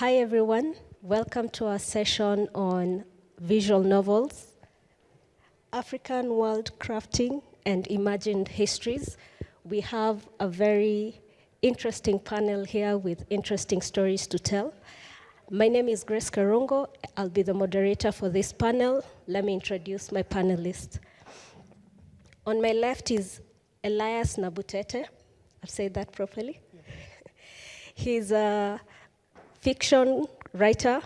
Hi everyone, welcome to our session on visual novels, African world crafting and imagined histories. We have a very interesting panel here with interesting stories to tell. My name is Kerongo. I'll be the moderator for this panel. Let me introduce my panelists. On my left is Elias Nabutete. I've said that properly. He's a fiction writer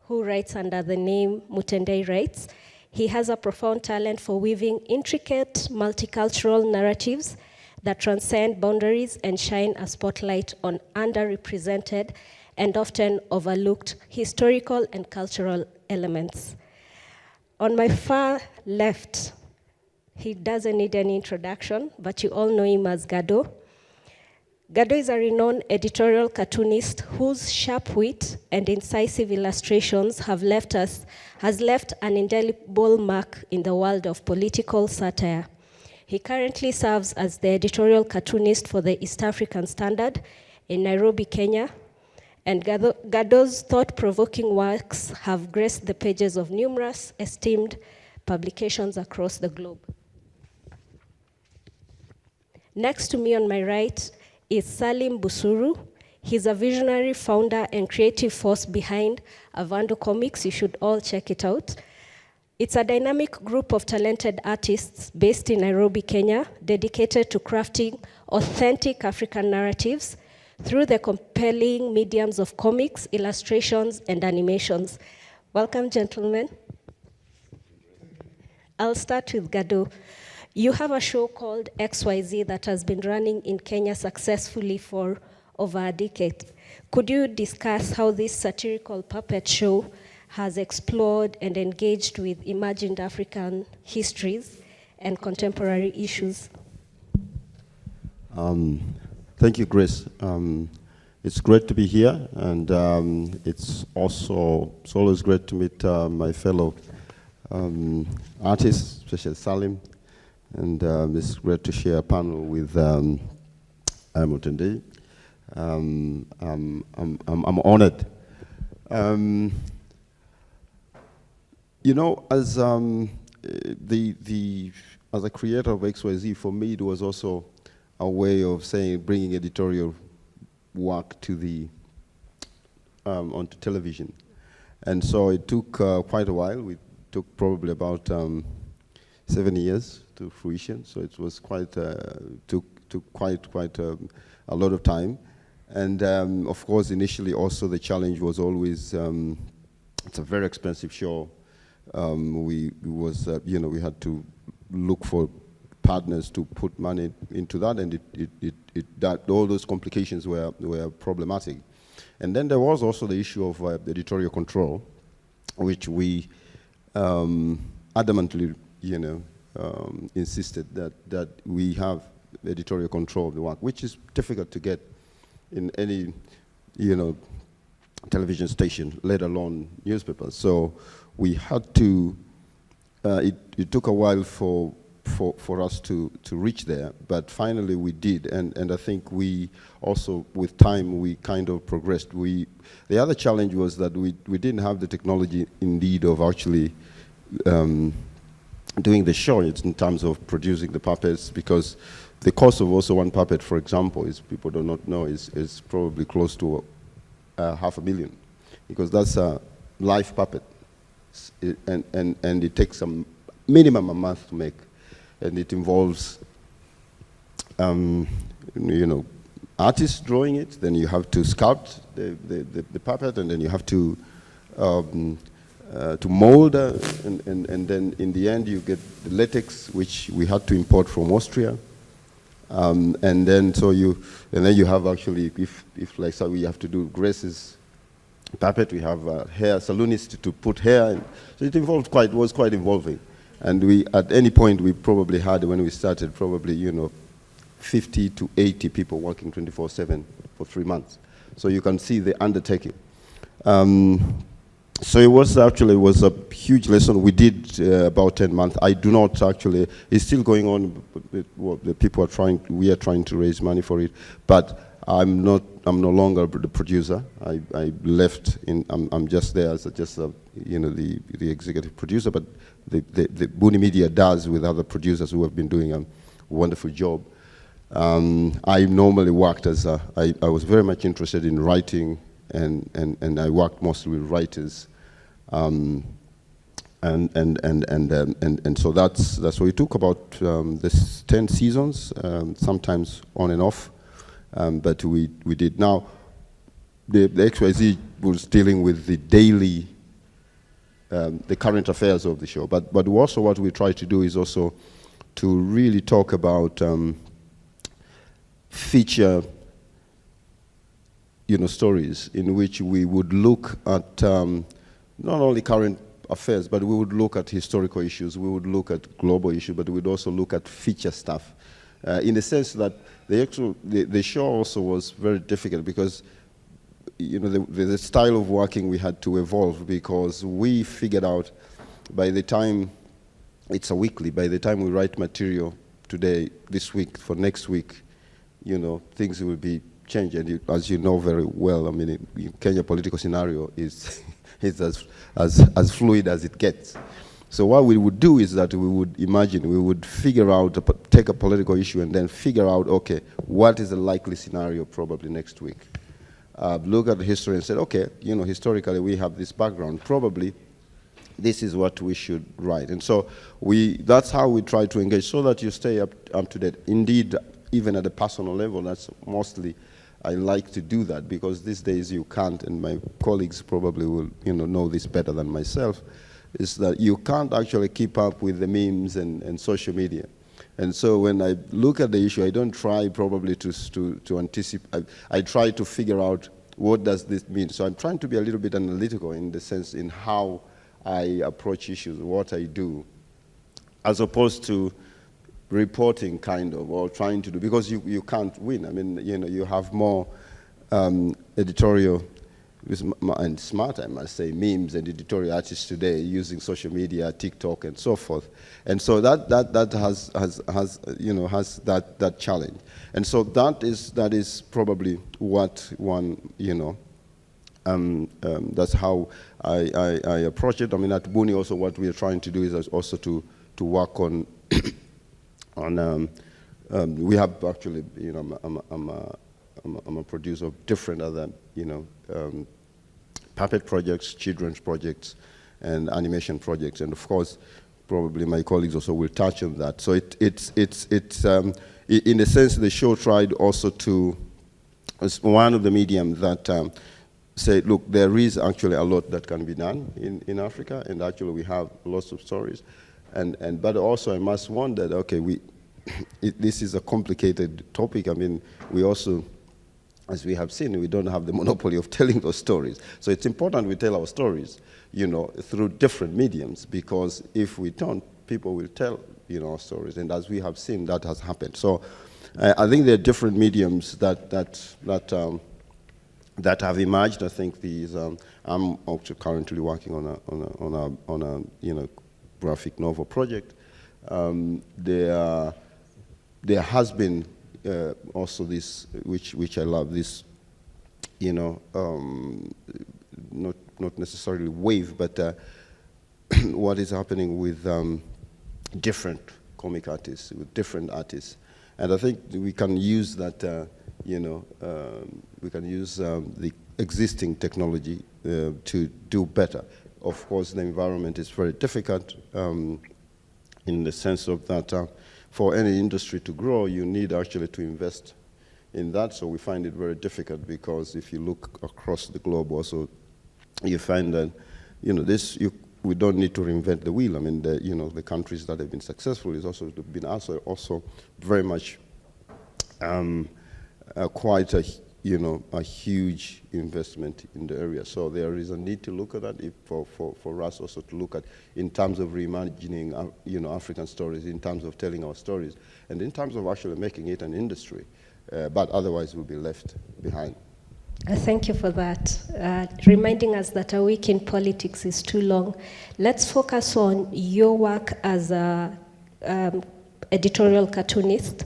who writes under the name Mutendei writes. He has a profound talent for weaving intricate multicultural narratives that transcend boundaries and shine a spotlight on underrepresented and often overlooked historical and cultural elements. On my far left, he doesn't need any introduction, but you all know him as Gado. Gado is a renowned editorial cartoonist whose sharp wit and incisive illustrations has left an indelible mark in the world of political satire. He currently serves as the editorial cartoonist for the East African Standard in Nairobi, Kenya, and Gado's thought-provoking works have graced the pages of numerous esteemed publications across the globe. Next to me on my right is Salim Busuru. He's a visionary founder and creative force behind Avando Comics. You should all check it out. It's a dynamic group of talented artists based in Nairobi, Kenya, dedicated to crafting authentic African narratives through the compelling mediums of comics, illustrations, and animations. Welcome, gentlemen. I'll start with Gado. You have a show called XYZ that has been running in Kenya successfully for over a decade. Could you discuss how this satirical puppet show has explored and engaged with imagined African histories and contemporary issues? Thank you, Grace. It's great to be here, and it's always great to meet my fellow artists, especially Salim. And it's great to share a panel with Mutendei. I'm honored. You know, as a creator of XYZ, for me it was also a way of bringing editorial work to onto television, and so it took quite a while. It took probably about 7 years to fruition, so it was took quite a lot of time, and of course initially also the challenge was always it's a very expensive show. We had to look for partners to put money into that, and all those complications were problematic. And then there was also the issue of editorial control, which we adamantly insisted that we have editorial control of the work, which is difficult to get in any television station, let alone newspapers. So we had to. It took a while for us to reach there, but finally we did, and I think we also, with time, we kind of progressed. The other challenge was that we didn't have the technology indeed of actually doing the show in terms of producing the puppets, because the cost of also one puppet, for example, is, people do not know, is probably close to $500,000, because that's a live puppet, and it takes a minimum a month to make, and it involves artists drawing it, then you have to sculpt the puppet, and then you have to mold, and then in the end you get the latex, which we had to import from Austria, and then you have actually, if like so we have to do Grace's puppet, we have a hair salonist to put hair in. So it was quite involving, and at any point we probably had, when we started, probably 50 to 80 people working 24/7 for 3 months. So you can see the undertaking. So it was a huge lesson. We did about 10 months. I do not actually, it's still going on. The people we are trying to raise money for it, but I'm not I'm no longer the producer. I left. I'm just there as the executive producer. But the Buni Media does with other producers who have been doing a wonderful job. I normally worked as I was very much interested in writing, and I worked mostly with writers. And so that's what we took about this 10 seasons, sometimes on and off, but we did. Now, the XYZ was dealing with the daily, the current affairs of the show, but also what we try to do is also to really talk about feature, stories in which we would look at not only current affairs, but we would look at historical issues, we would look at global issues, but we would also look at feature stuff. In the sense that the show also was very difficult because the style of working we had to evolve, because we figured out by the time it's a weekly, by the time we write material today, this week, for next week, things will be changed. And as you know very well, I mean, Kenya political scenario is as fluid as it gets. So what we would do is that we would figure out, take a political issue and then figure out, okay, what is the likely scenario probably next week? Look at the history and say, okay, historically we have this background, probably this is what we should write. And so that's how we try to engage, so that you stay up to date. Indeed, even at a personal level, that's mostly, I like to do that, because these days you can't, and my colleagues probably will know this better than myself, is that you can't actually keep up with the memes and social media. And so when I look at the issue, I don't try probably to anticipate. I try to figure out, what does this mean? So I'm trying to be a little bit analytical in the sense in how I approach issues, what I do, as opposed to reporting kind of, or trying to do, because you can't win. I mean, you have more editorial and smart, I must say, memes and editorial artists today using social media, TikTok, and so forth. And so that has that challenge. And so that is probably what one, that's how I approach it. I mean, at Buni also, what we are trying to do is also to work on we have actually, I'm a producer of different other, puppet projects, children's projects, and animation projects, and of course, probably my colleagues also will touch on that. So it's in a sense, the show tried also to, as one of the mediums that say, look, there is actually a lot that can be done in Africa, and actually we have lots of stories, but also I must warn that, okay, this is a complicated topic. I mean, we also, as we have seen, we don't have the monopoly of telling those stories. So it's important we tell our stories, through different mediums, because if we don't, people will tell, our stories. And as we have seen, that has happened. So I think there are different mediums that have emerged. I think these, I'm also currently working on a graphic novel project. There has been also this, which I love, this, not necessarily wave, but what is happening with different comic artists, with different artists. And I think we can use that, we can use the existing technology to do better. Of course, the environment is very difficult in the sense of that for any industry to grow, you need actually to invest in that. So we find it very difficult, because if you look across the globe also, you find that, we don't need to reinvent the wheel. I mean, the countries that have been successful is also been also very much quite a huge investment in the area. So there is a need to look at that for us also to look at in terms of reimagining, African stories, in terms of telling our stories, and in terms of actually making it an industry. But otherwise we'll be left behind. Thank you for that. Reminding us that a week in politics is too long. Let's focus on your work as a editorial cartoonist.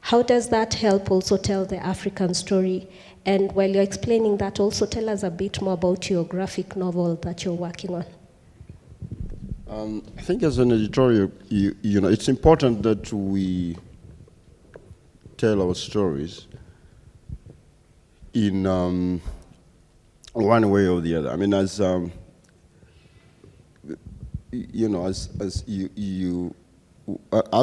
How does that help also tell the African story? And while you're explaining that, also tell us a bit more about your graphic novel that you're working on. I think as an editorial, you know, it's important that we tell our stories in one way or the other. I mean, as you know, as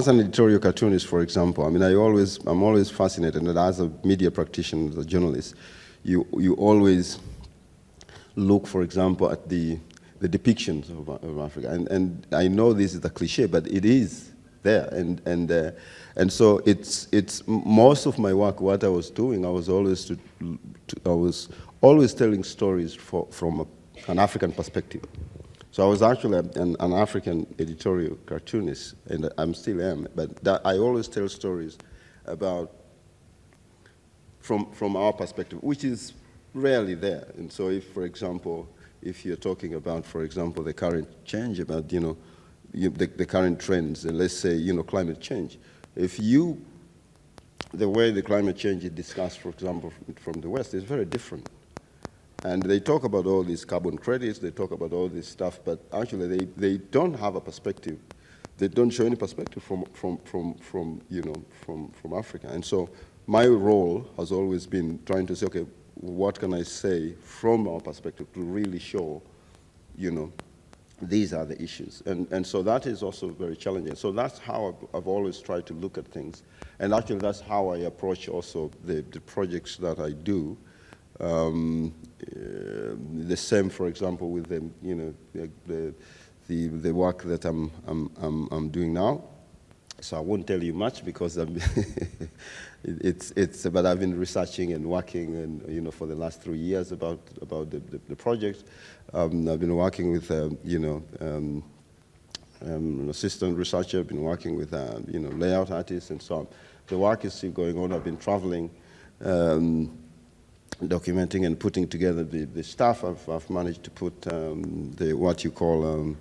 an editorial cartoonist, for example, I mean, I'm always fascinated, and as a media practitioner, as a journalist, you always look, for example, at the depictions of Africa, and I know this is a cliche, but it is there, and so it's most of my work. What I was doing, I was always telling stories from an African perspective. So I was actually an African editorial cartoonist, and I still am. But I always tell stories about from our perspective, which is rarely there. And so, if, for example, if you're talking about, for example, the current change, about the current trends, and let's say climate change, the way the climate change is discussed, for example, from the West, is very different. And they talk about all these carbon credits, they talk about all this stuff, but actually they don't have a perspective. They don't show any perspective from Africa. And so my role has always been trying to say, okay, what can I say from our perspective to really show, these are the issues. And so that is also very challenging. So that's how I've always tried to look at things. And actually that's how I approach also the projects that I do. The same, for example, with the work that I'm doing now. So I won't tell you much because but I've been researching and working, and for the last 3 years about the project. I've been working with an assistant researcher. I've been working with layout artists and so on. The work is still going on. I've been traveling, documenting and putting together the stuff. I've managed to put what you call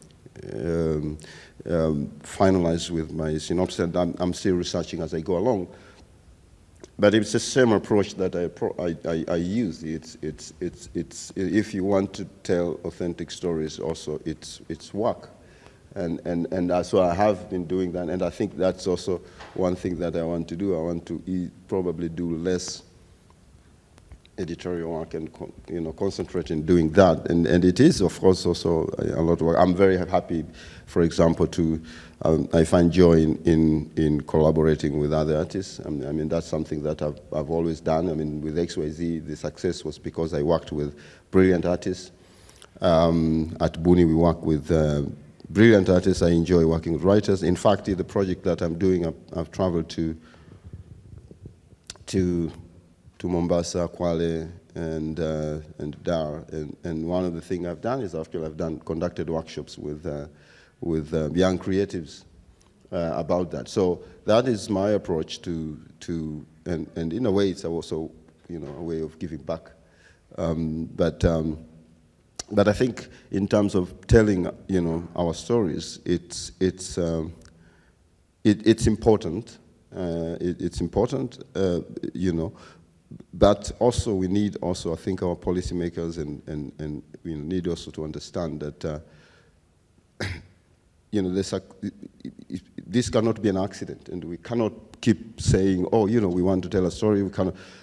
finalized with my synopsis. I'm still researching as I go along. But it's the same approach that I use. It's if you want to tell authentic stories, also it's work, and so I have been doing that, and I think that's also one thing that I want to do. I want to probably do less editorial work and concentrate in doing that, and it is of course also a lot of work. I'm very happy, for example, I find joy in collaborating with other artists. I mean that's something that I've always done. I mean with XYZ the success was because I worked with brilliant artists. At Buni we work with brilliant artists. I enjoy working with writers. In fact, the project that I'm doing, I've traveled to Mombasa, Kwale, and Dar, and one of the things I've done is I've conducted workshops with young creatives about that. So that is my approach to and in a way it's also a way of giving back. But I think in terms of telling our stories, it's important. It's important, but also we need I think our policymakers and we need also to understand that this cannot be an accident, and we cannot keep saying, oh, we want to tell a story.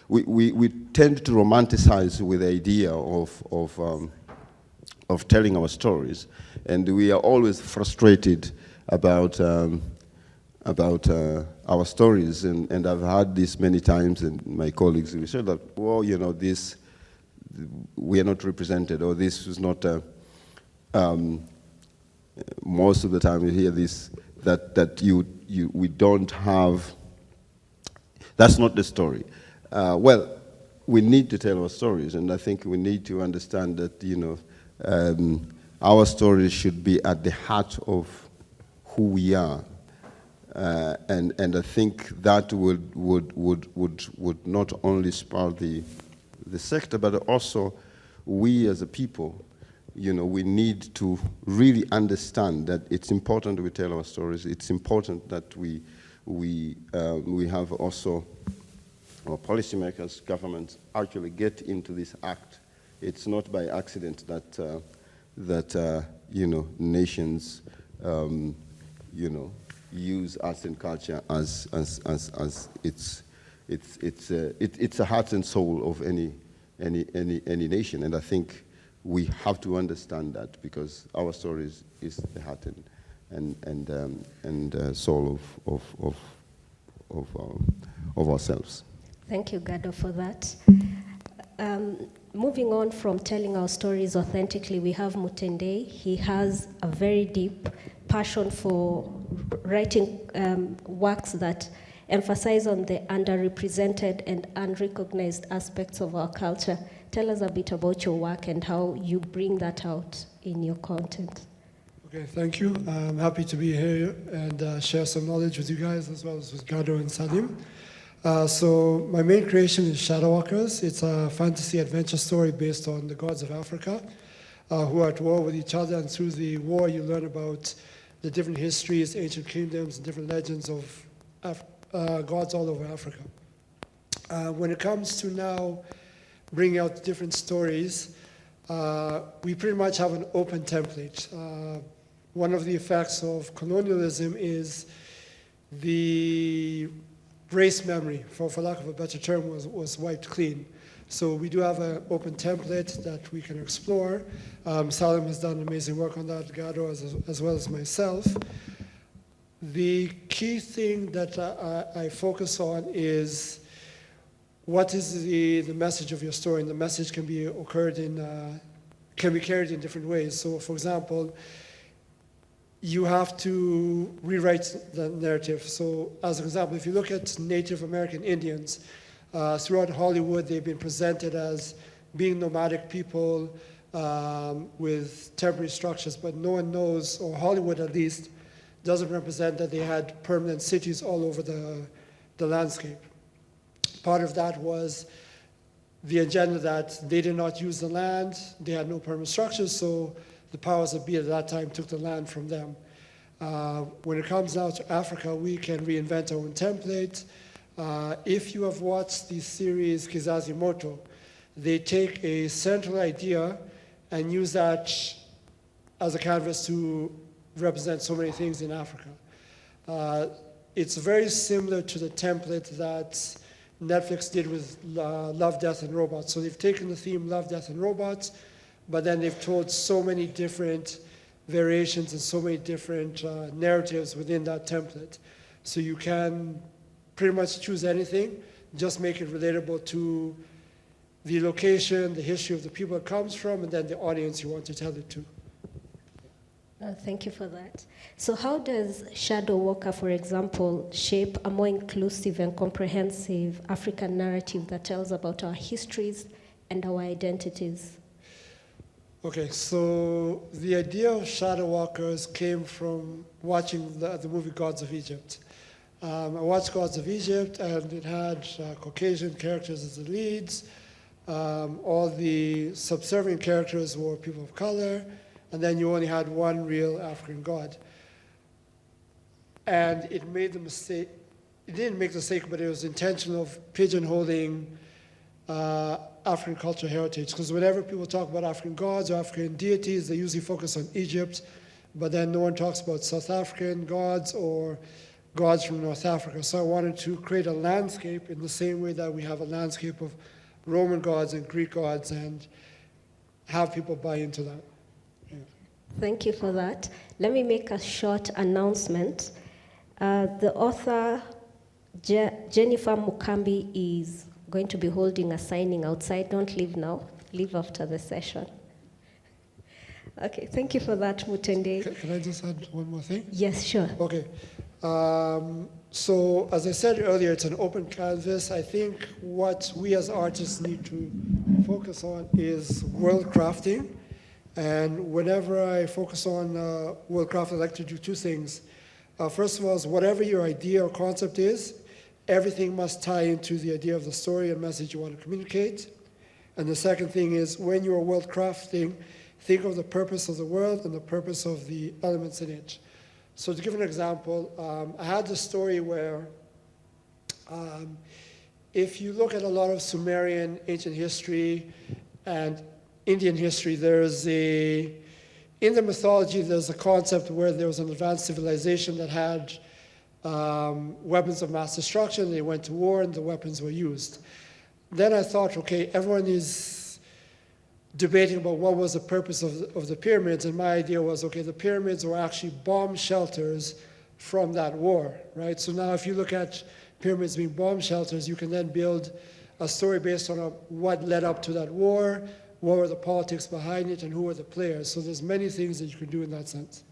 We tend to romanticize with the idea of telling our stories, and we are always frustrated about our stories, and I've heard this many times, and my colleagues will say that, well, this, we are not represented, or this is not, most of the time you hear this, that we don't have, that's not the story. Well, we need to tell our stories, and I think we need to understand that, our stories should be at the heart of who we are. And I think that would not only spur the sector, but also we as a people, we need to really understand that it's important we tell our stories. It's important that we we have also our policymakers, governments actually get into this act. It's not by accident that nations use arts and culture as it's a heart and soul of any nation, and I think we have to understand that, because our story is the heart and soul of ourselves. Thank you, Gado, for that. Moving on from telling our stories authentically, we have Mutendei. He has a very deep passion for writing works that emphasize on the underrepresented and unrecognized aspects of our culture. Tell us a bit about your work and how you bring that out in your content. Okay, thank you. I'm happy to be here and share some knowledge with you guys, as well as with Gado and Salim. So my main creation is Shadow Walkers. It's a fantasy adventure story based on the gods of Africa who are at war with each other, and through the war you learn about the different histories, ancient kingdoms, and different legends of gods all over Africa. When it comes to now bringing out different stories, we pretty much have an open template. One of the effects of colonialism is the race memory, for lack of a better term, was wiped clean. So we do have an open template that we can explore. Salim has done amazing work on that, Gado as well as myself. The key thing that I focus on is what is the message of your story, and the message can be carried in different ways. So, for example, you have to rewrite the narrative. So, as an example, if you look at Native American Indians, throughout Hollywood, they've been presented as being nomadic people with temporary structures, but no one knows, or Hollywood at least, doesn't represent that they had permanent cities all over the landscape. Part of that was the agenda that they did not use the land, they had no permanent structures, so the powers that be at that time took the land from them. When it comes now to Africa, we can reinvent our own template. If you have watched the series Kizazi Moto, they take a central idea and use that as a canvas to represent so many things in Africa. It's very similar to the template that Netflix did with Love, Death, and Robots. So they've taken the theme Love, Death, and Robots, but then they've told so many different variations and so many different narratives within that template. So you can pretty much choose anything, just make it relatable to the location, the history of the people it comes from, and then the audience you want to tell it to. Thank you for that. So how does Shadow Walker, for example, shape a more inclusive and comprehensive African narrative that tells about our histories and our identities? Okay, so the idea of Shadow Walkers came from watching the movie Gods of Egypt. I watched Gods of Egypt, and it had Caucasian characters as the leads. All the subservient characters were people of color, and then you only had one real African god. And it made the mistake, it didn't make the mistake, but it was intentional of pigeonholing African cultural heritage. Because whenever people talk about African gods or African deities, they usually focus on Egypt, but then no one talks about South African gods or gods from North Africa. So I wanted to create a landscape in the same way that we have a landscape of Roman gods and Greek gods, and have people buy into that. Yeah. Thank you for that. Let me make a short announcement. The author, Jennifer Mukambi, is going to be holding a signing outside. Don't leave now. Leave after the session. Okay, thank you for that, Mutendei. Can I just add one more thing? Yes, sure. Okay. So as I said earlier, it's an open canvas. I think what we as artists need to focus on is world crafting. And whenever I focus on world crafting, I like to do two things. First of all, is whatever your idea or concept is, everything must tie into the idea of the story and message you want to communicate. And the second thing is, when you're world crafting, think of the purpose of the world and the purpose of the elements in it. So to give an example, I had this story where if you look at a lot of Sumerian ancient history and Indian history, in the mythology, there's a concept where there was an advanced civilization that had weapons of mass destruction. They went to war and the weapons were used. Then I thought, okay, everyone is debating about what was the purpose of the pyramids, and my idea was, okay, the pyramids were actually bomb shelters from that war, right? So now if you look at pyramids being bomb shelters, you can then build a story based on what led up to that war, what were the politics behind it, and who were the players. So there's many things that you can do in that sense.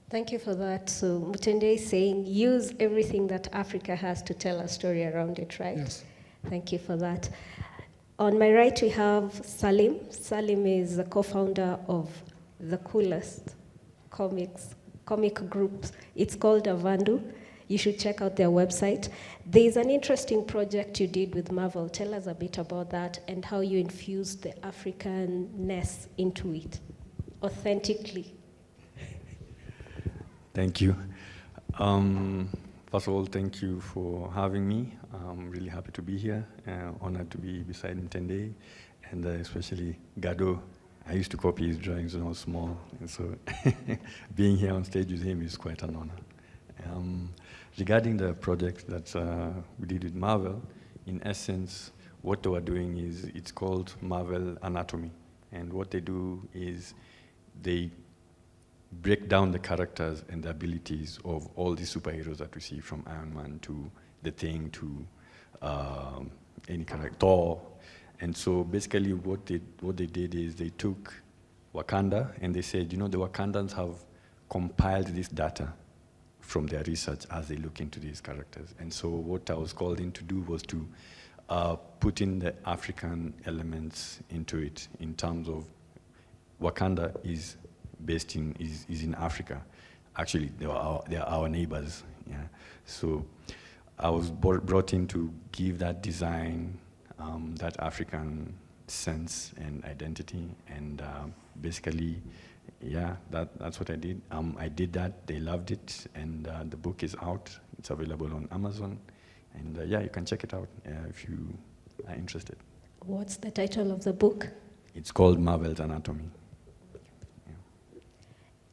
Thank you for that. So Mutendei is saying, use everything that Africa has to tell a story around it, right? Yes. Thank you for that. On my right, we have Salim. Salim is the co-founder of the coolest comic group. It's called Avandu. You should check out their website. There's an interesting project you did with Marvel. Tell us a bit about that and how you infused the Africanness into it, authentically. Thank you. First of all, thank you for having me. I'm really happy to be here, honored to be beside Mutendei, and especially Gado. I used to copy his drawings when I was small, and so being here on stage with him is quite an honor. Regarding the project that we did with Marvel, in essence, what they were doing is, it's called Marvel Anatomy, and what they do is they break down the characters and the abilities of all the superheroes that we see, from Iron Man to The Thing to any character, Thor. And so basically what they did is they took Wakanda and they said, the Wakandans have compiled this data from their research as they look into these characters. And so what I was called in to do was to put in the African elements into it, in terms of Wakanda is in Africa. Actually, they are our neighbors. Yeah. So I was brought in to give that design, that African sense and identity, and basically, yeah, that's what I did. I did that. They loved it, and the book is out. It's available on Amazon, and yeah, you can check it out if you are interested. What's the title of the book? It's called Marvel's Anatomy.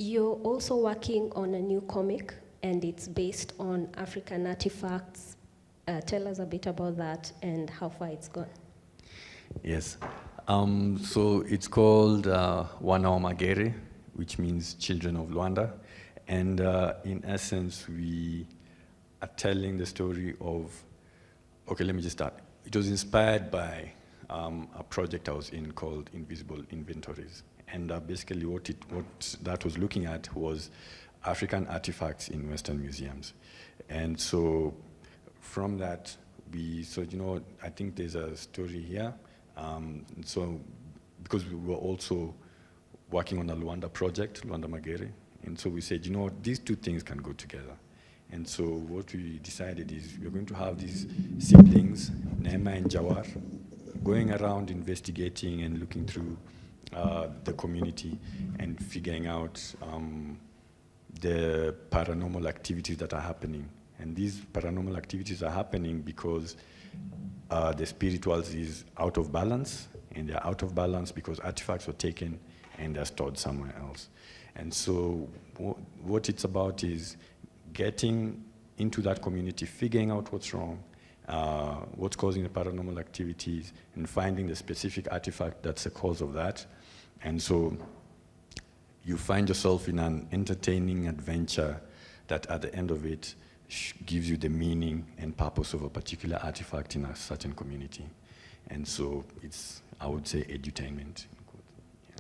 You're also working on a new comic, and it's based on African artifacts. Tell us a bit about that and how far it's gone. Yes. So it's called Wana Magere, which means children of Luanda. And in essence, we are telling the story of, okay, let me just start. It was inspired by a project I was in called Invisible Inventories. And basically what that was looking at was African artifacts in Western museums. And so from that, I think there's a story here. So because we were also working on a Luanda project, Luanda Magere, and so we said, these two things can go together. And so what we decided is we're going to have these siblings, Nema and Jawar, going around investigating and looking through the community and figuring out the paranormal activities that are happening. And these paranormal activities are happening because the spirituals is out of balance, and they're out of balance because artifacts were taken and they're stored somewhere else. And so what it's about is getting into that community, figuring out what's wrong, what's causing the paranormal activities, and finding the specific artifact that's the cause of that. And so you find yourself in an entertaining adventure that at the end of it gives you the meaning and purpose of a particular artifact in a certain community. And so it's, I would say, edutainment.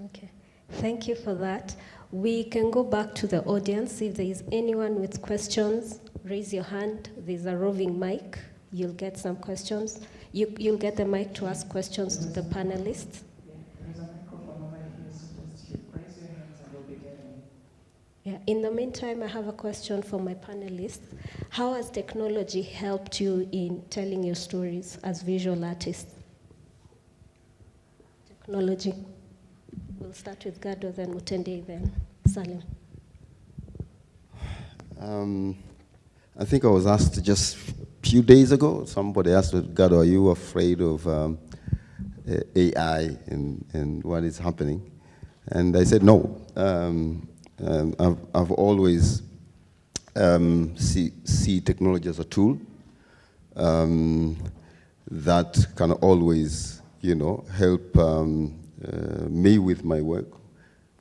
Okay, thank you for that. We can go back to the audience. If there is anyone with questions, raise your hand. There's a roving mic. You'll get some questions. You'll get the mic to ask questions to the panelists. Yeah. In the meantime, I have a question for my panelists. How has technology helped you in telling your stories as visual artists? Technology. We'll start with Gado, then Mutendei, then Salim. I think I was asked just a few days ago, somebody asked me, Gado, are you afraid of AI and what is happening? And I said, no. I've always see technology as a tool that can always, help me with my work,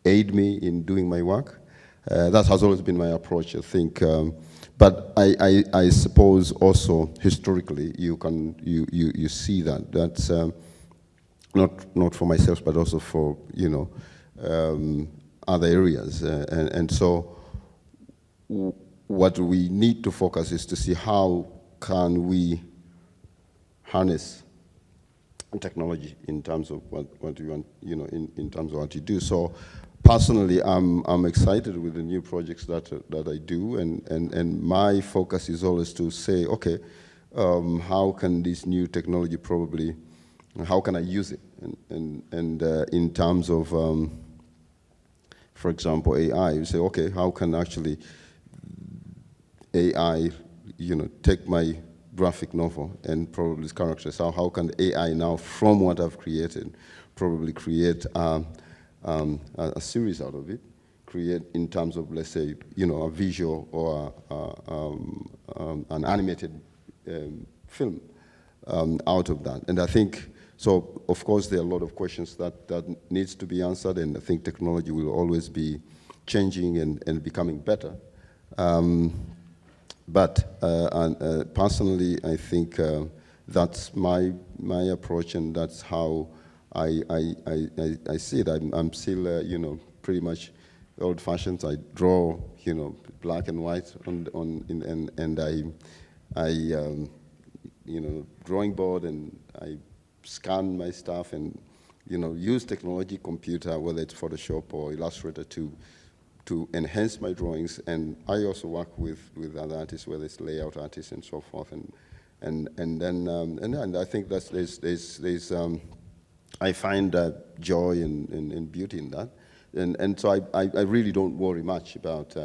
aid me in doing my work. That has always been my approach, I think. But I suppose also historically you see that. That's not for myself, but also for other areas. And so what we need to focus is to see how can we harness technology in terms of what you want, in terms of what you do. So personally, I'm excited with the new projects that I do, and my focus is always to say, okay, how can this new technology how can I use it? And in terms of, for example, AI, you say, okay, how can actually AI, take my graphic novel and probably its characters, how can AI now, from what I've created, probably create a series out of it, create in terms of, let's say, a visual or an animated film out of that. And I think, so of course there are a lot of questions that needs to be answered, and I think technology will always be changing and becoming better. But personally, I think that's my approach, and that's how I see it. I'm still, pretty much old-fashioned. I draw, black and white and I drawing board, and I scan my stuff and, use technology, computer, whether it's Photoshop or Illustrator to enhance my drawings. And I also work with other artists, whether it's layout artists and so forth. And then I think there's I find joy and beauty in that. And so I really don't worry much about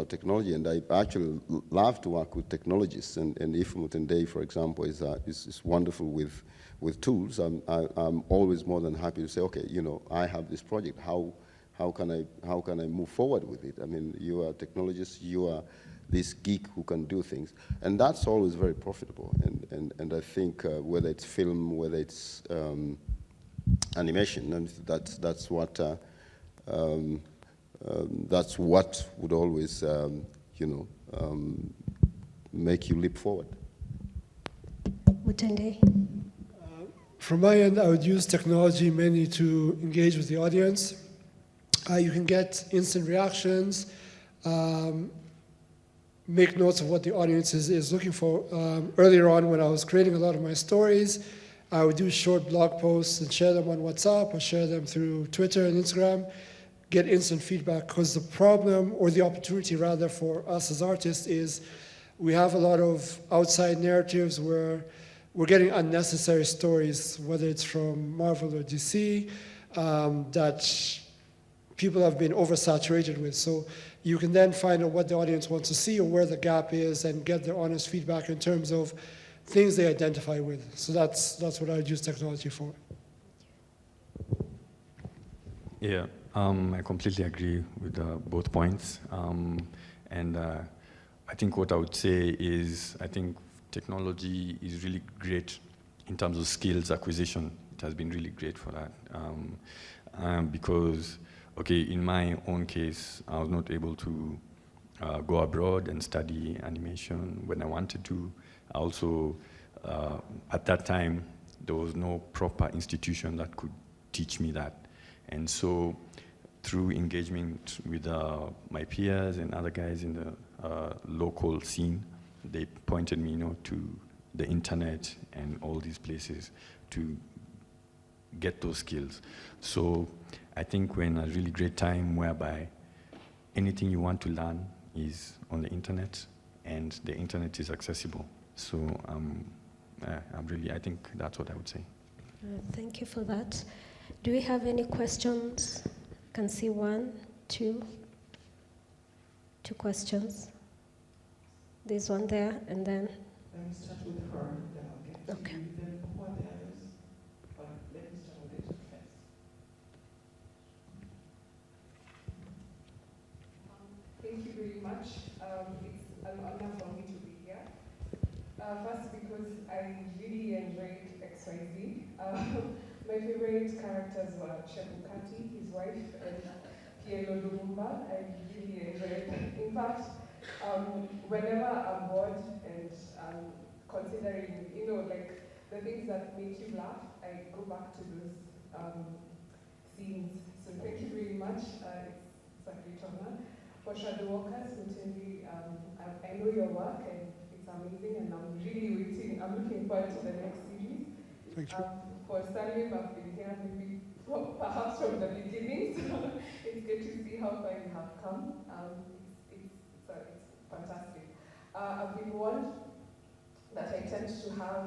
technology, and I actually love to work with technologists. And if Mutendei, for example, is wonderful with tools, I'm always more than happy to say, okay, I have this project. How can I move forward with it? I mean, you are a technologist, you are this geek who can do things, and that's always very profitable. And I think whether it's film, whether it's animation, and that's what would always make you leap forward. Mutendei. From my end, I would use technology mainly to engage with the audience. You can get instant reactions, make notes of what the audience is looking for. Earlier on, when I was creating a lot of my stories, I would do short blog posts and share them on WhatsApp or share them through Twitter and Instagram, get instant feedback, because the problem, or the opportunity rather, for us as artists is we have a lot of outside narratives where we're getting unnecessary stories, whether it's from Marvel or DC, that people have been oversaturated with. So you can then find out what the audience wants to see or where the gap is and get their honest feedback in terms of things they identify with. So that's what I would use technology for. Yeah, I completely agree with both points. And I think what I would say is, I think technology is really great in terms of skills acquisition. It has been really great for that. Because, okay, in my own case, I was not able to go abroad and study animation when I wanted to. Also, at that time, there was no proper institution that could teach me that. And so, through engagement with my peers and other guys in the local scene, they pointed me, to the internet and all these places to get those skills. So I think we're in a really great time whereby anything you want to learn is on the internet, and the internet is accessible. So I think that's what I would say. Thank you for that. Do we have any questions? I can see 1, 2. Two questions. There's one there, and then. Let me start with her, then I'll get to Okay. you. Then who are the others? But let me start with it first. Thank you very much. It's an honor for me to be here. First, because I really enjoyed XYZ. My favorite characters were Chebukati, his wife, and Pielo Lumumba. I really enjoyed it. In fact, whenever I'm bored and considering, like the things that make you laugh, I go back to those scenes. So thank you very much. It's a great honor. For Shadow Walkers, Mutendei, I know your work and it's amazing, and I'm really waiting. I'm looking forward to the next series. Thank you. For Salim, I've been here maybe perhaps from the beginning, so it's good to see how far you have come. It's fantastic. I've been warned that I tend to have,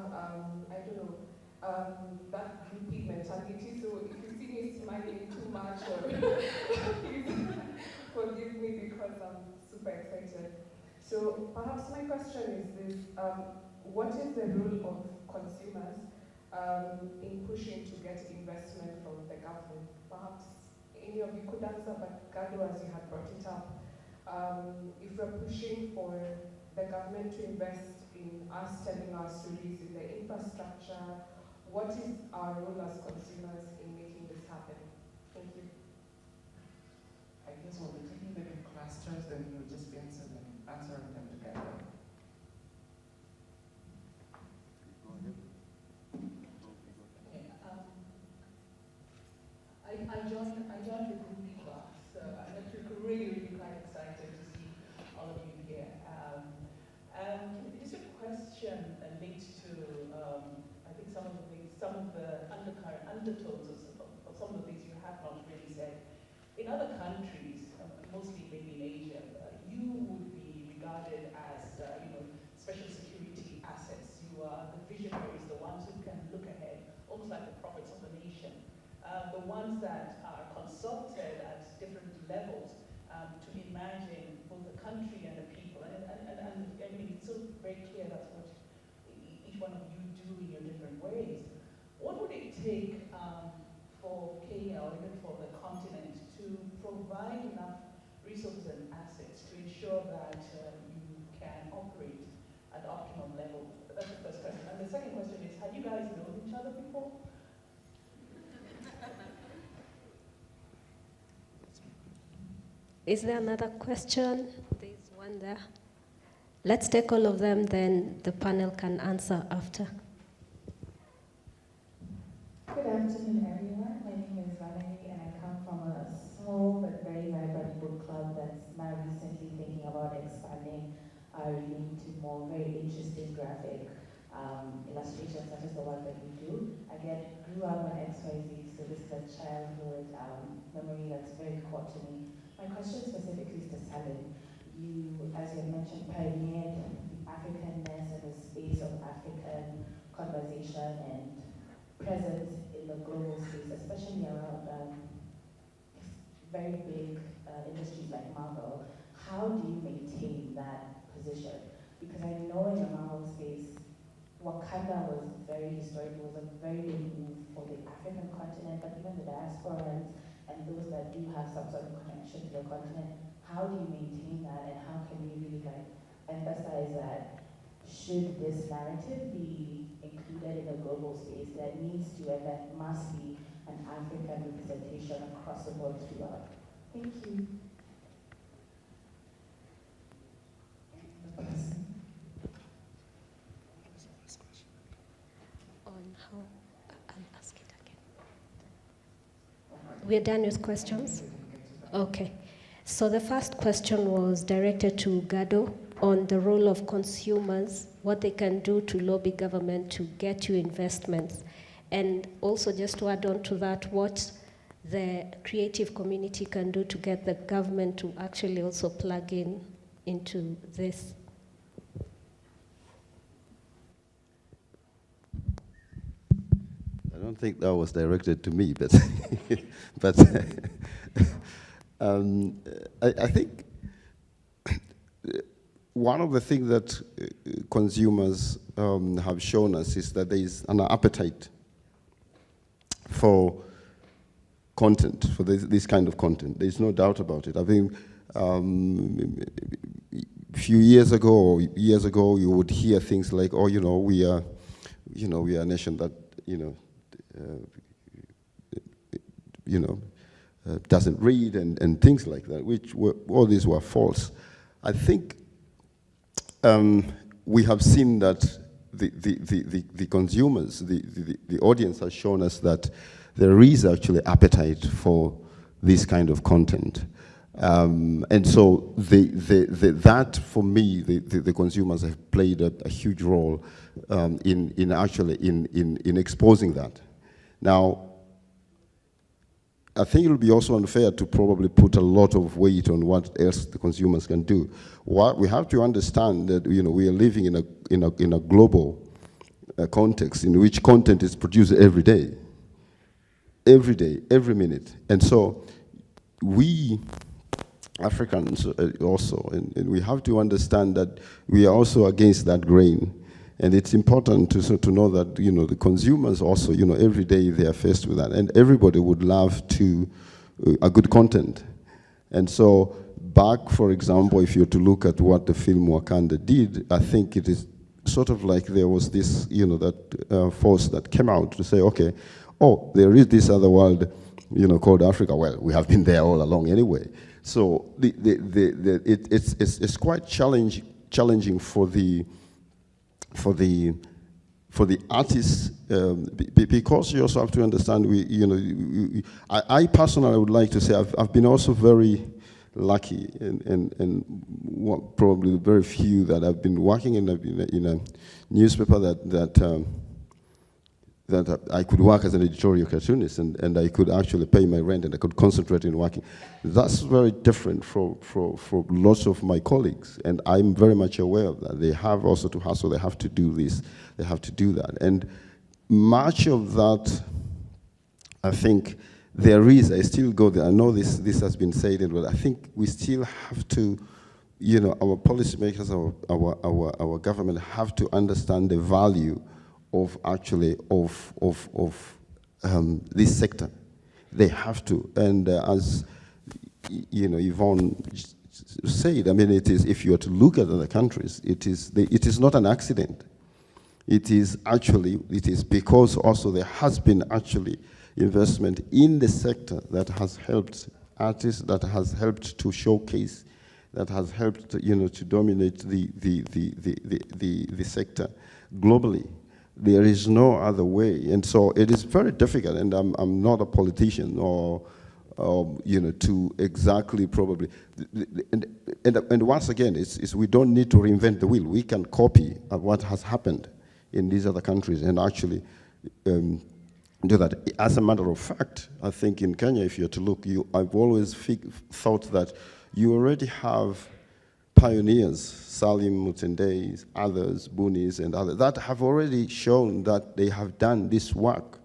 that groupie mentality, so if you see me smiling too much, or please forgive me because I'm super excited. So perhaps my question is this, what is the role of consumers in pushing to get investment from the government? Perhaps any of you could answer, but Gado, as you had brought it up, if we're pushing for the government to invest in us telling our stories, in the infrastructure, what is our role as consumers in making this happen? Thank you. I guess we'll be taking them in clusters, then you'll just be answering them together. Okay, I joined the groupie class, so I'm actually really quite excited to see all of you here. Just a question linked to, I think some of the undertones of some of the things you have not really said. In other countries, mostly maybe in Asia, you would be regarded as, special security assets. You are the visionaries, the ones who can look ahead, almost like the prophets of the nation. The ones that are consulted at different levels to imagine both the country and the people. And I mean, it's so very clear that's what each one of you do in your different ways. What would it take for Kenya or even for the continent to provide enough resources and assets to ensure that you can operate at the optimum level? That's the first question. And the second question is, have you guys known each other before? Is there another question? There's one there. Let's take all of them, then the panel can answer after. Good afternoon, everyone. My name is Valerie, and I come from a small but very vibrant book club that's now recently thinking about expanding our reading to more very interesting graphic illustrations, such as the one that we do. I grew up on XYZ, so this is a childhood memory that's very core to me. My question specifically is to Salim. You, as you mentioned, pioneered Africanness and the space of African conversation and presence in the global space, especially around very big industries like Marvel. How do you maintain that position? Because I know in the Marvel space, Wakanda was very historic, it was a very big move for the African continent, but even the diasporans and those that do have some sort of connection to the continent, how do you maintain that, and how can we really emphasize that should this narrative be included in the global space, there needs to and there must be an African representation across the board throughout. Thank you. On how, I'll ask it again. We're done with questions? Okay. So the first question was directed to Gado on the role of consumers, what they can do to lobby government to get you investments. And also just to add on to that, what the creative community can do to get the government to actually also plug in into this. I don't think that was directed to me, but but I think one of the things that consumers have shown us is that there is an appetite for content, for this kind of content. There's no doubt about it. I think a few years ago, you would hear things like, "Oh, we are a nation that doesn't read," and things like that, which all these were false. I think we have seen that the consumers, the audience has shown us that there is actually appetite for this kind of content. And so that, for me, the consumers have played a huge role in exposing that. Now, I think it will be also unfair to probably put a lot of weight on what else the consumers can do. What we have to understand that we are living in a global context in which content is produced every day, every minute, and so we Africans also, and we have to understand that we are also against that grain. And it's important to know that the consumers also every day they are faced with that, and everybody would love a good content. And so back, for example, if you're to look at what the film Wakanda did, I think it is sort of like there was this that force that came out to say, okay, oh, there is this other world called Africa. Well, we have been there all along anyway. So it's quite challenging for the artists, because you also have to understand, I personally would like to say I've been also very lucky, and probably very few that I've been working in a newspaper that I could work as an editorial cartoonist, and I could actually pay my rent, and I could concentrate in working. That's very different for lots of my colleagues, and I'm very much aware of that. They have also to hustle, they have to do this, they have to do that. And much of that, I think, I still go there. I know this has been said, but I think we still have to, our policymakers, our government have to understand the value of this sector. They have to, and as Yvonne said, I mean, it is, if you are to look at other countries, it is not an accident. It is because also there has been actually investment in the sector that has helped artists, that has helped to showcase, that has helped to dominate the sector globally. There is no other way, and so it is very difficult. And I'm not a politician, or to exactly probably. And once again, it's we don't need to reinvent the wheel. We can copy what has happened in these other countries and actually do that. As a matter of fact, I think in Kenya, if you're to look, I've always thought that you already have pioneers, Salim, Mutendei, others, Bunis, and others, that have already shown that they have done this work.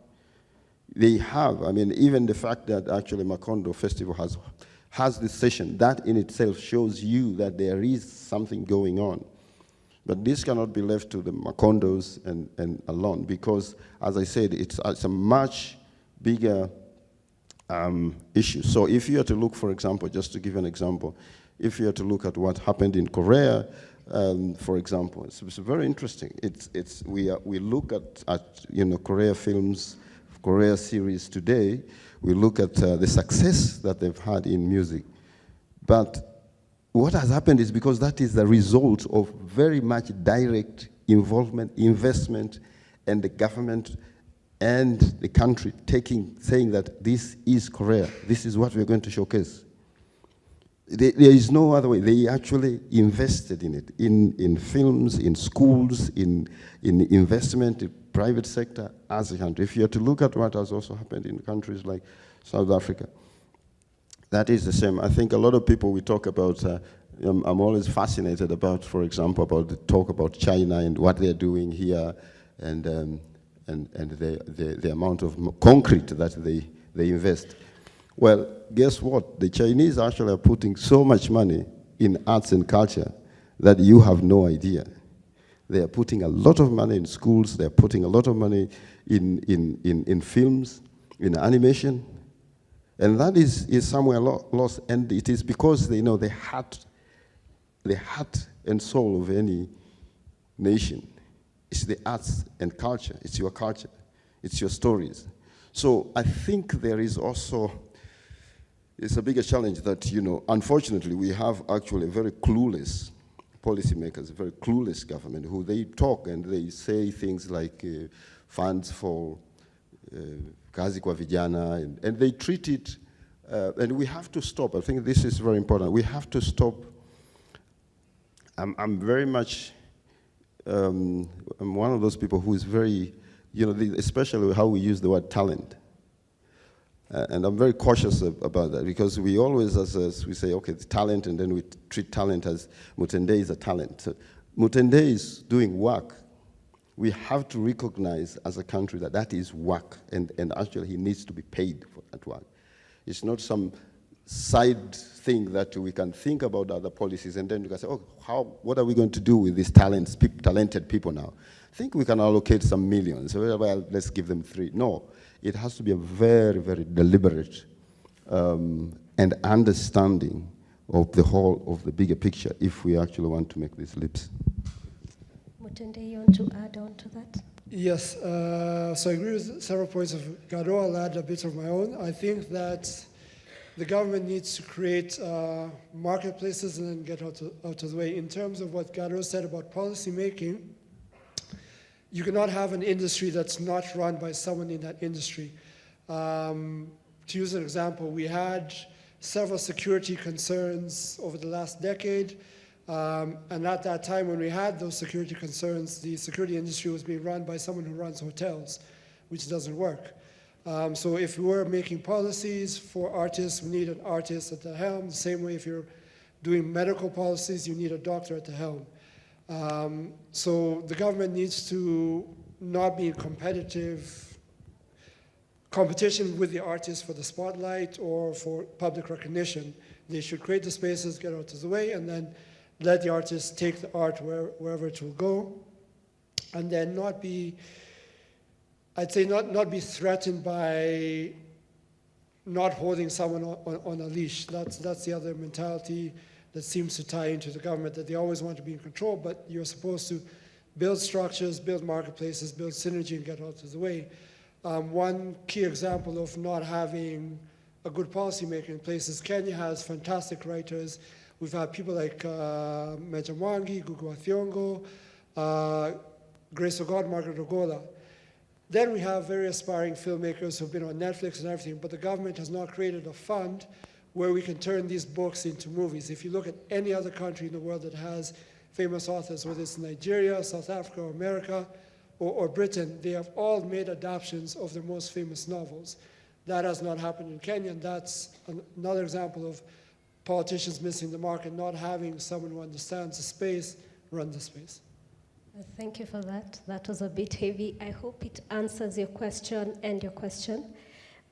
They have, I mean, even the fact that actually Macondo Festival has this session, that in itself shows you that there is something going on. But this cannot be left to the Macondos and alone, because, as I said, it's a much bigger issue. So if you are to look, for example, just to give an example, if you are to look at what happened in Korea, for example, it's very interesting. We look at Korea films, Korea series today. We look at the success that they've had in music, but what has happened is because that is the result of very much direct involvement, investment, and the government and the country saying that this is Korea, this is what we're going to showcase. There is no other way. They actually invested in it, in films, in schools, in investment, in private sector as a country. If you are to look at what has also happened in countries like South Africa, that is the same. I think a lot of people, we talk about, I'm always fascinated about, for example, about the talk about China and what they're doing here, and the amount of concrete that they invest. Well, guess what? The Chinese actually are putting so much money in arts and culture that you have no idea. They are putting a lot of money in schools, they're putting a lot of money in films, in animation, and that is somewhere lost, and it is because they know the heart and soul of any nation. It's the arts and culture, it's your stories. So I think there is also, it's a bigger challenge that, unfortunately we have actually very clueless policymakers, a very clueless government who they talk and they say things like funds for kazi kwa vijana, and they treat it, and we have to stop. I think this is very important. We have to stop. I'm very much, I'm one of those people who is very, especially how we use the word talent. And I'm very cautious about that, because we always, as we say, okay, it's talent, and then we treat talent as Mutendei is a talent. So Mutendei is doing work. We have to recognize as a country that that is work, and actually he needs to be paid for that work. It's not some side thing that we can think about other policies, and then you can say, oh, what are we going to do with these talented people now? I think we can allocate some millions. Well, let's give them 3. No. It has to be a very, very deliberate and understanding of the whole of the bigger picture if we actually want to make these leaps. Mutendei, you want to add on to that? Yes, so I agree with several points of Gado. I'll add a bit of my own. I think that the government needs to create marketplaces and then get out of the way. In terms of what Gado said about policy making, you cannot have an industry that's not run by someone in that industry. To use an example, we had several security concerns over the last decade, and at that time when we had those security concerns, the security industry was being run by someone who runs hotels, which doesn't work. So if we were making policies for artists, we need an artist at the helm. The same way if you're doing medical policies, you need a doctor at the helm. So the government needs to not be in competition with the artists for the spotlight or for public recognition. They should create the spaces, get out of the way, and then let the artists take the art wherever it will go, and then not be, I'd say not be threatened by not holding someone on a leash. That's the other mentality that seems to tie into the government, that they always want to be in control, but you're supposed to build structures, build marketplaces, build synergy, and get out of the way. One key example of not having a good policymaker in place is Kenya has fantastic writers. We've had people like Meja Mwangi, Gugu Athiongo, Grace of God, Margaret Ogola. Then we have very aspiring filmmakers who've been on Netflix and everything, but the government has not created a fund where we can turn these books into movies. If you look at any other country in the world that has famous authors, whether it's Nigeria, South Africa, or America, or Britain, they have all made adaptations of their most famous novels. That has not happened in Kenya, and that's another example of politicians missing the mark and not having someone who understands the space run the space. Thank you for that. That was a bit heavy. I hope it answers your question and your question.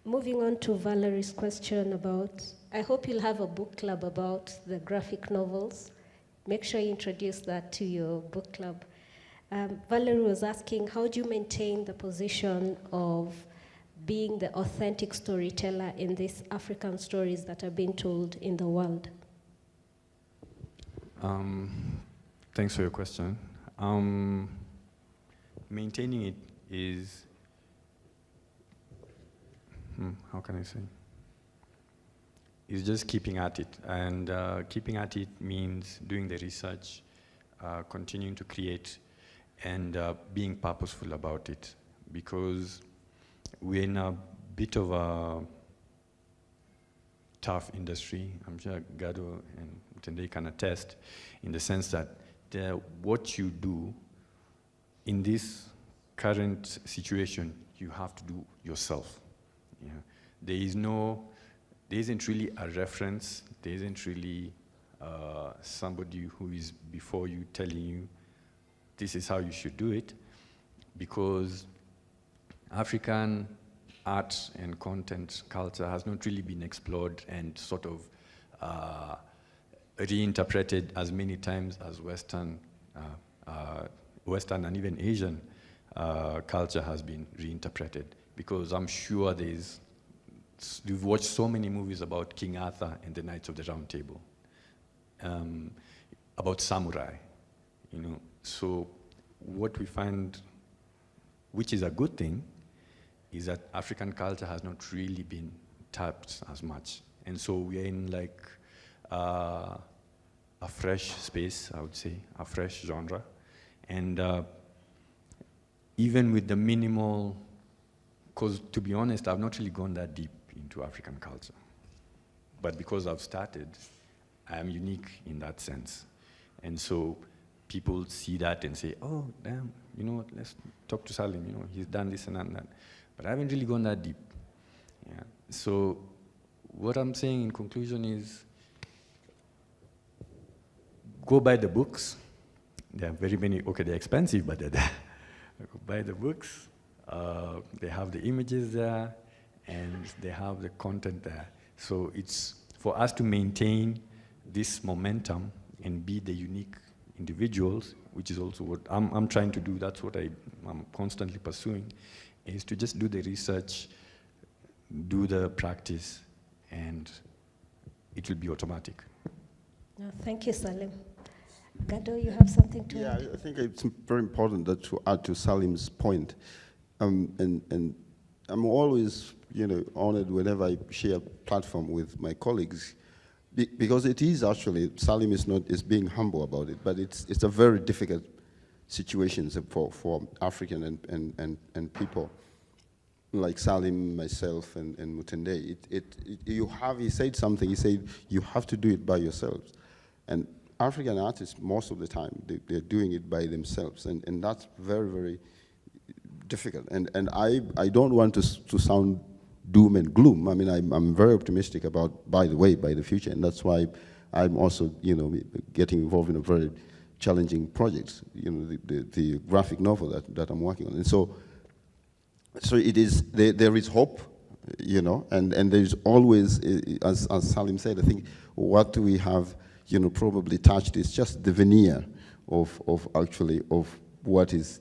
Moving on to Valerie's question about, I hope you'll have a book club about the graphic novels. Make sure you introduce that to your book club. Valerie was asking, how do you maintain the position of being the authentic storyteller in these African stories that are being told in the world? Thanks for your question. Maintaining it is, how can I say? Is just keeping at it. And keeping at it means doing the research, continuing to create, and being purposeful about it. Because we're in a bit of a tough industry. I'm sure Gado and Mutendei can attest, in the sense that what you do in this current situation, you have to do yourself. Yeah. There isn't really a reference. There isn't really somebody who is before you telling you this is how you should do it, because African art and content culture has not really been explored and sort of reinterpreted as many times as Western and even Asian culture has been reinterpreted. Because I'm sure you've watched so many movies about King Arthur and the Knights of the Round Table, about samurai, you know. So what we find, which is a good thing, is that African culture has not really been tapped as much. And so we are in like a fresh space, I would say, a fresh genre. And even with the minimal, because to be honest, I've not really gone that deep into African culture. But because I've started, I am unique in that sense. And so people see that and say, oh, damn, you know, let's talk to Salim, you know, he's done this and that. But I haven't really gone that deep. Yeah. So what I'm saying in conclusion is, go buy the books. There are very many, okay, they're expensive, but they're there. Go buy the books. They have the images there, and they have the content there. So it's for us to maintain this momentum and be the unique individuals, which is also what I'm trying to do. That's what I'm constantly pursuing, is to just do the research, do the practice, and it will be automatic. Thank you, Salim. Gado, you have something to add? Yeah, I think it's very important that to add to Salim's point. And I'm always, you know, honored whenever I share a platform with my colleagues, because it is actually, Salim is being humble about it, but it's a very difficult situation for African and people like Salim, myself, and Mutendei. He said something. He said you have to do it by yourselves, and African artists most of the time they're doing it by themselves, and that's very, very difficult. And I don't want to sound doom and gloom. I mean, I'm very optimistic about, by the future, and that's why I'm also, you know, getting involved in a very challenging project, you know, the graphic novel that I'm working on. And so it is, there is hope, you know, and there's always, as Salim said, I think what we have, you know, probably touched is just the veneer of what is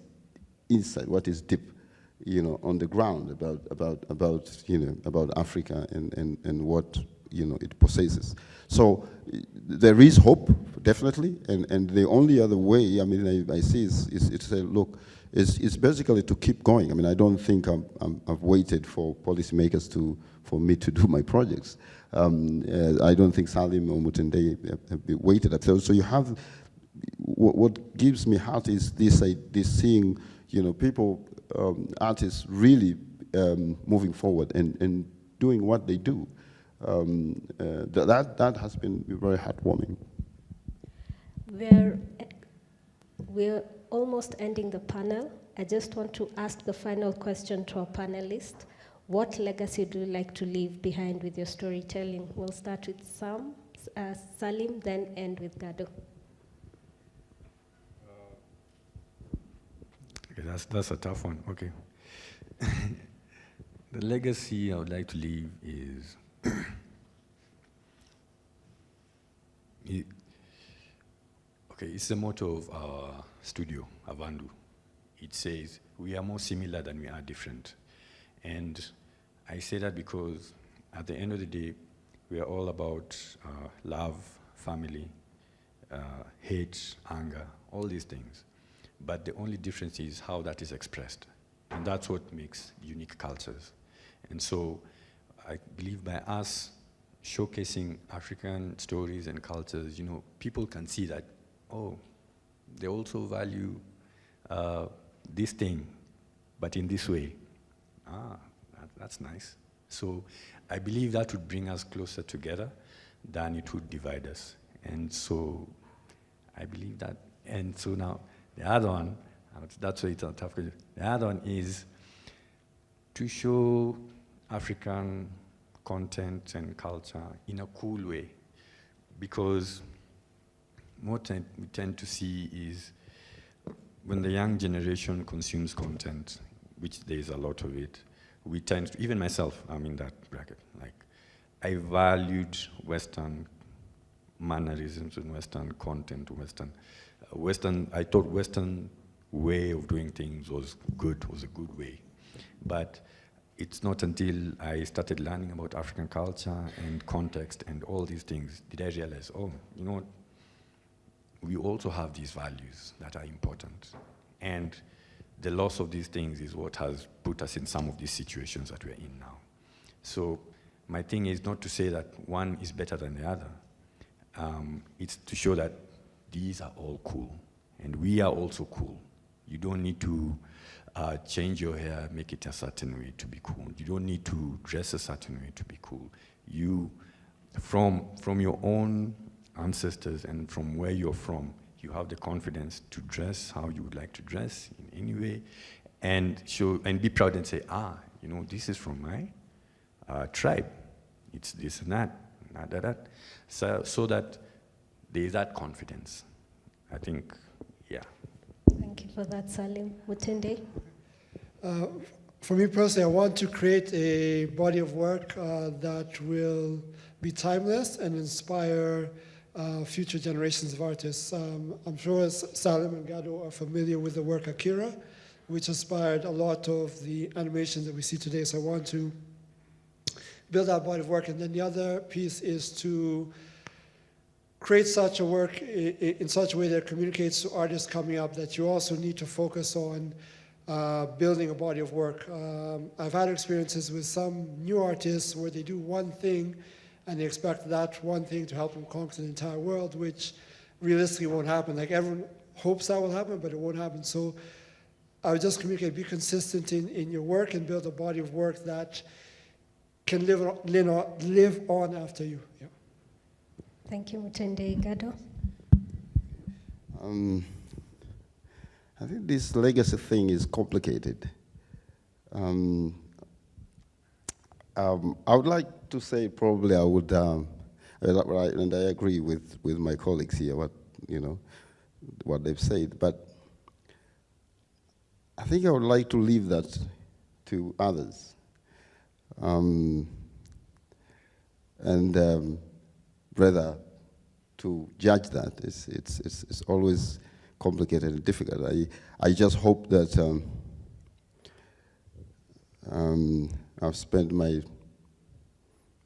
inside, what is deep, you know, on the ground about Africa and what, you know, it possesses. So there is hope, definitely, and the only other way, I mean, I see is to say, look, it's basically to keep going. I mean, I don't think I've waited for policymakers for me to do my projects. I don't think Salim or Mutendei have waited. So you have, what gives me heart is this seeing, you know, people, artists really moving forward and doing what they do. That has been very heartwarming. We're almost ending the panel. I just want to ask the final question to our panelists. What legacy do you like to leave behind with your storytelling? We'll start with Salim, then end with Gado. Okay, that's a tough one. Okay. The legacy I would like to leave is it's the motto of our studio, Avandu. It says, we are more similar than we are different. And I say that because at the end of the day, we are all about love, family, hate, anger, all these things. But the only difference is how that is expressed. And that's what makes unique cultures. And so I believe by us showcasing African stories and cultures, you know, people can see that, oh, they also value this thing, but in this way. That's nice. So I believe that would bring us closer together than it would divide us. And so I believe that. And so now the other one, that's why it's a tough question. The other one is to show African content and culture in a cool way. Because what we tend to see is when the young generation consumes content, which there is a lot of it, we tend to, even myself, I'm in that bracket, like, I valued Western mannerisms in Western content, I thought Western way of doing things was a good way. But it's not until I started learning about African culture and context and all these things did I realize, oh, you know what? We also have these values that are important. And the loss of these things is what has put us in some of these situations that we're in now. So my thing is not to say that one is better than the other. It's to show that these are all cool, and we are also cool. You don't need to change your hair, make it a certain way to be cool. You don't need to dress a certain way to be cool. You, from your own ancestors and from where you're from, you have the confidence to dress how you would like to dress in any way, and show and be proud and say, you know, this is from my tribe. It's this and that, so that there is that confidence. I think, yeah. Thank you for that, Salim. Mutendei? For me personally, I want to create a body of work that will be timeless and inspire future generations of artists. I'm sure Salim and Gado are familiar with the work Akira, which inspired a lot of the animations that we see today. So I want to build that body of work. And then the other piece is to create such a work in such a way that communicates to artists coming up that you also need to focus on building a body of work. I've had experiences with some new artists where they do one thing and they expect that one thing to help them conquer the entire world, which realistically won't happen. Like everyone hopes that will happen, but it won't happen. So I would just communicate, be consistent in your work and build a body of work that can live on after you. Yeah. Thank you, Mutendei. Gado? I think this legacy thing is complicated. I would like to say probably I would, and I agree with my colleagues here, what they've said, but I think I would like to leave that to others. Rather to judge that, it's always complicated and difficult. I just hope that I've spent my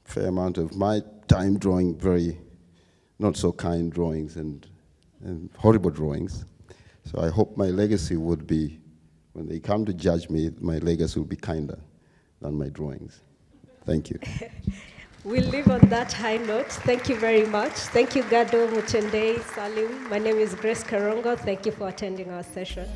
fair amount of my time drawing very not so kind drawings and horrible drawings. So I hope my legacy would be, when they come to judge me, my legacy will be kinder than my drawings. Thank you. We'll leave on that high note. Thank you very much. Thank you, Gado, Mutendei, Salim. My name is Grace Kerongo. Thank you for attending our session.